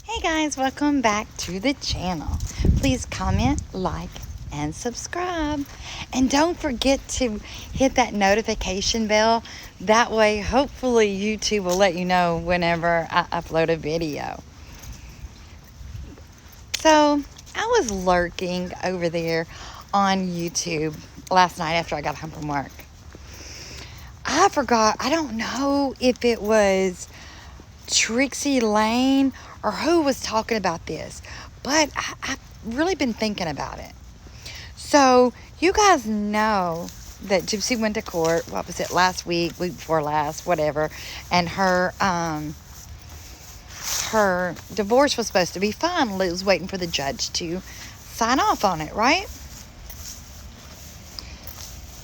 Hey guys, welcome back to the channel. Please comment, like, and subscribe. And don't forget to hit that notification bell. That way, hopefully, YouTube will let you know whenever I upload a video. So, I was lurking over there on YouTube last night after I got home from work. I forgot, I don't know if it was Trixie Lane or who was talking about this, but I've really been thinking about it. So you guys know that Gypsy went to court, what was it, last week before last, whatever, and her divorce was supposed to be final. It was waiting for the judge to sign off on it, right?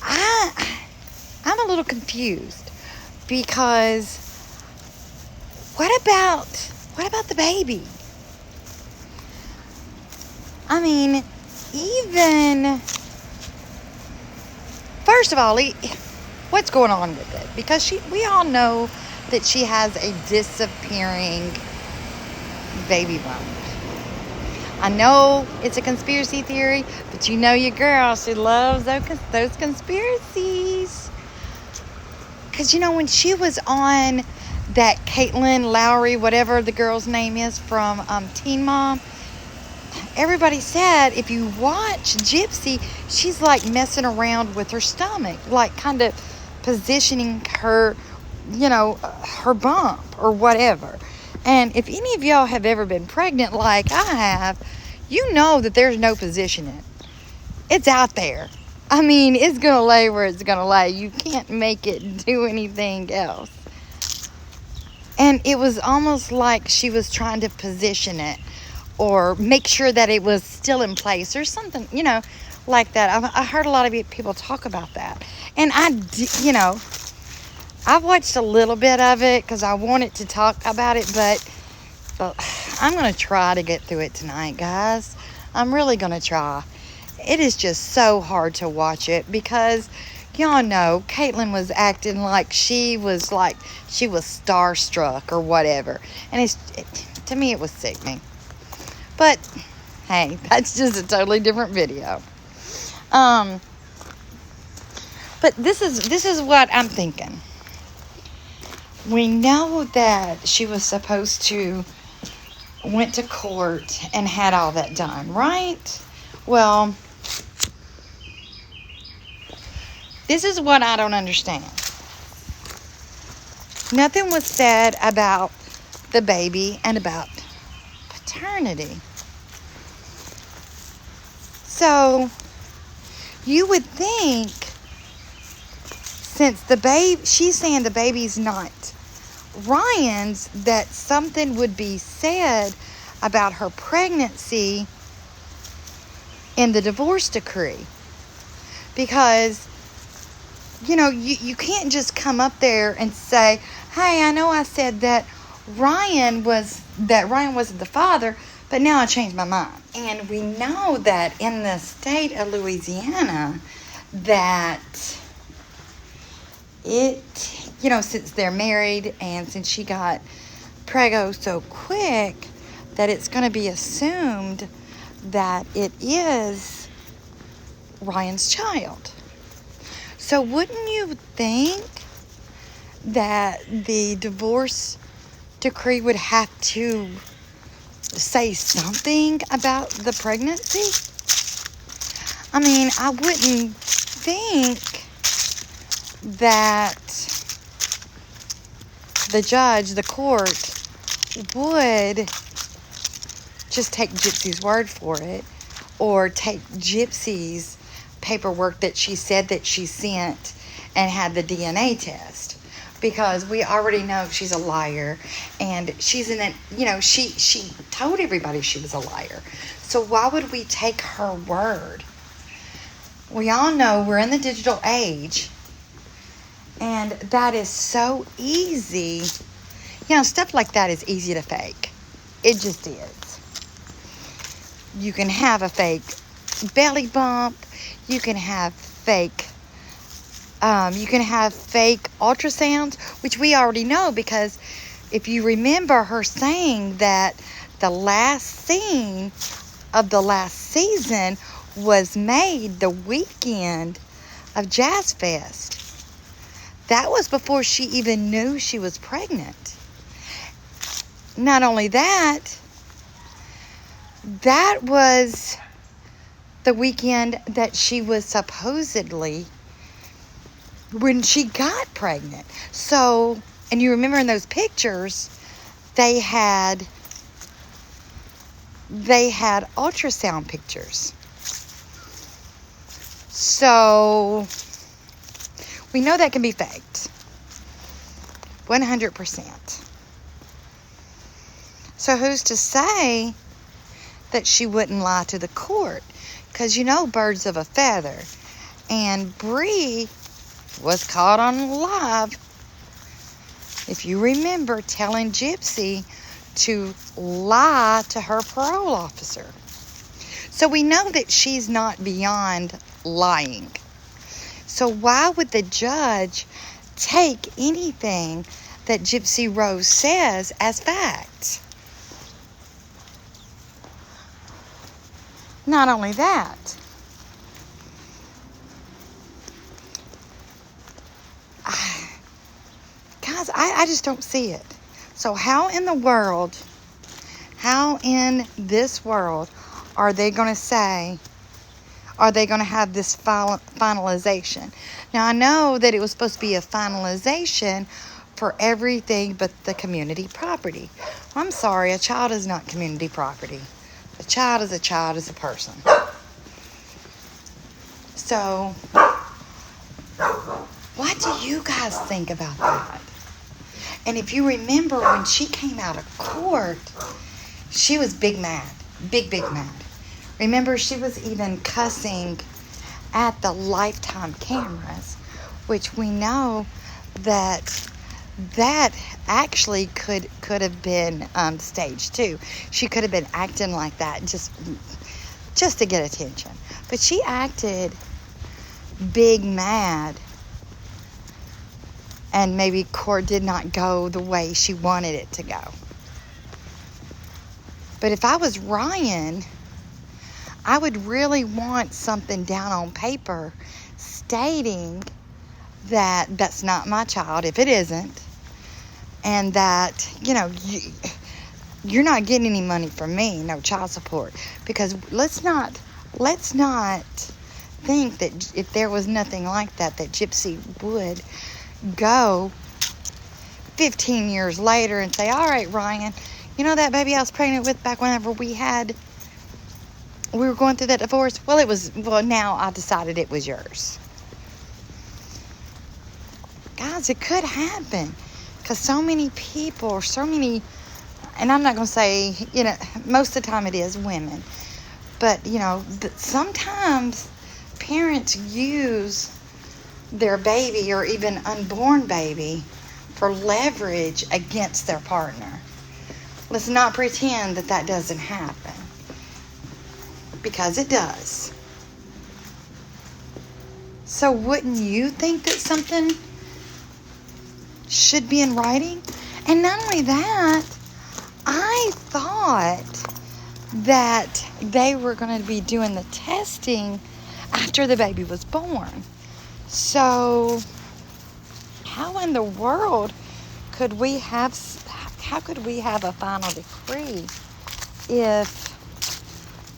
I'm a little confused because what about the baby? I mean, even first of all, what's going on with it? Because we all know that she has a disappearing baby bump. I know it's a conspiracy theory, but you know your girl, she loves those conspiracies. Because, you know, when she was on that Caitlin Lowry, whatever the girl's name is from Teen Mom, everybody said if you watch Gypsy, she's like messing around with her stomach, like kind of positioning her, you know, her bump or whatever. And if any of y'all have ever been pregnant like I have, you know that there's no positioning. It's out there. I mean, it's going to lay where it's going to lay. You can't make it do anything else. And it was almost like she was trying to position it or make sure that it was still in place or something, you know, like that. I heard a lot of people talk about that. And you know, I've watched a little bit of it because I wanted to talk about it, but I'm going to try to get through it tonight, guys. I'm really going to try. It is just so hard to watch it because y'all know Caitlin was acting like she was starstruck or whatever. And to me, it was sickening. But, hey, that's just a totally different video. But this is what I'm thinking. We know that she was supposed to went to court and had all that done, right? Well, this is what I don't understand. Nothing was said about the baby and about paternity. So, you would think, since she's saying the baby's not Ryan's, that something would be said about her pregnancy in the divorce decree. Because, you know, you can't just come up there and say, hey, I know I said that Ryan wasn't the father, but now I changed my mind. And we know that in the state of Louisiana, that it, you know, since they're married and since she got preggo so quick, that it's going to be assumed that it is Ryan's child. So wouldn't you think that the divorce decree would have to say something about the pregnancy? I mean, I wouldn't think that the court would just take Gypsy's word for it, or take Gypsy's paperwork that she said that she sent and had the DNA test, because we already know she's a liar, and she's in it, you know, she told everybody she was a liar. So why would we take her word? We all know we're in the digital age, and that is so easy. You know, stuff like that is easy to fake. It just is. You can have a fake belly bump. You can have fake ultrasounds, which we already know, because if you remember her saying that the last scene of the last season was made the weekend of Jazz Fest. That was before she even knew she was pregnant. Not only that, that was the weekend that she was supposedly when she got pregnant. So, and you remember in those pictures, they had ultrasound pictures. So, we know that can be faked. 100%. So who's to say that she wouldn't lie to the court? Because you know birds of a feather. And Bree was caught on live, if you remember, telling Gypsy to lie to her parole officer. So we know that she's not beyond lying. So why would the judge take anything that Gypsy Rose says as fact? Not only that, guys, I just don't see it. So how in this world are they going to say, are they going to have this finalization? Now, I know that it was supposed to be a finalization for everything but the community property. I'm sorry, a child is not community property. A child is a person. So, what do you guys think about that? And if you remember when she came out of court, she was big mad. Big mad. Remember, she was even cussing at the Lifetime cameras, which we know that actually could have been staged too. She could have been acting like that just to get attention. But she acted big mad, and maybe court did not go the way she wanted it to go. But if I was Ryan, I would really want something down on paper stating that that's not my child, if it isn't, and that, you're not getting any money from me, no child support. Because let's not think that if there was nothing like that Gypsy would go 15 years later and say, all right, Ryan, you know that baby I was pregnant with back whenever we were going through that divorce? Well, now I decided it was yours. Guys, it could happen. Because so many people, and I'm not going to say, most of the time it is women. But, sometimes parents use their baby or even unborn baby for leverage against their partner. Let's not pretend that doesn't happen. Because it does. So wouldn't you think that something should be in writing? And not only that, I thought that they were going to be doing the testing after the baby was born. So how in the world could we have a final decree if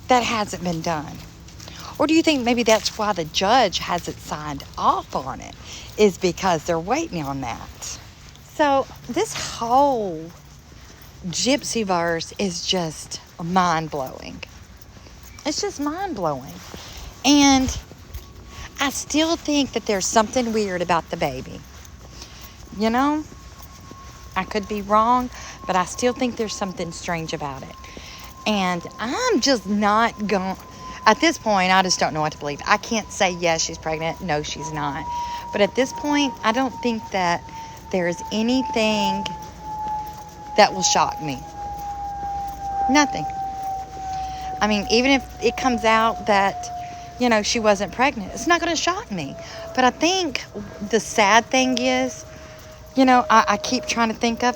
that hasn't been done? Or do you think maybe that's why the judge hasn't signed off on it, is because they're waiting on that? So this whole Gypsy verse is just mind-blowing. It's just mind-blowing. And I still think that there's something weird about the baby. I could be wrong, but I still think there's something strange about it. And I'm just not going... At this point, I just don't know what to believe. I can't say, yes, she's pregnant. No, she's not. But at this point, I don't think that there's anything that will shock me. Nothing. I mean, even if it comes out that, she wasn't pregnant, it's not going to shock me. But I think the sad thing is, I keep trying to think of,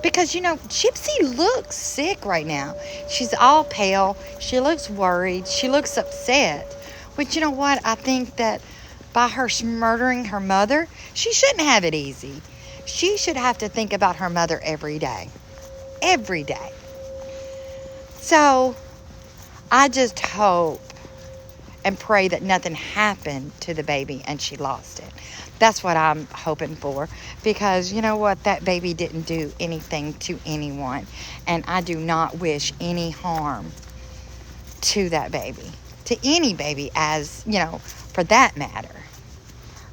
Because, Gypsy looks sick right now. She's all pale. She looks worried. She looks upset. Which, you know what? I think that by her murdering her mother, she shouldn't have it easy. She should have to think about her mother every day. Every day. So, I just hope and pray that nothing happened to the baby and she lost it. That's what I'm hoping for, because you know what? That baby didn't do anything to anyone, and I do not wish any harm to that baby, to any baby, as for that matter.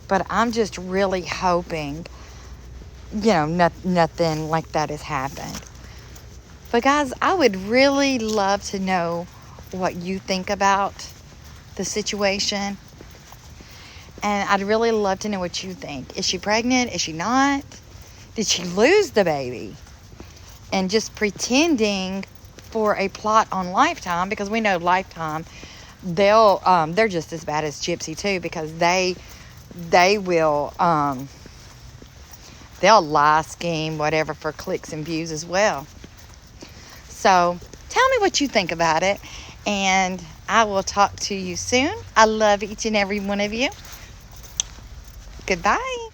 But I'm just really hoping nothing like that has happened. But guys, I would really love to know what you think about the situation. And I'd really love to know what you think. Is she pregnant? Is she not? Did she lose the baby? And just pretending for a plot on Lifetime, because we know Lifetime, they're just as bad as Gypsy too, because they will they'll lie, scheme, whatever, for clicks and views as well. So tell me what you think about it, and I will talk to you soon. I love each and every one of you. Goodbye.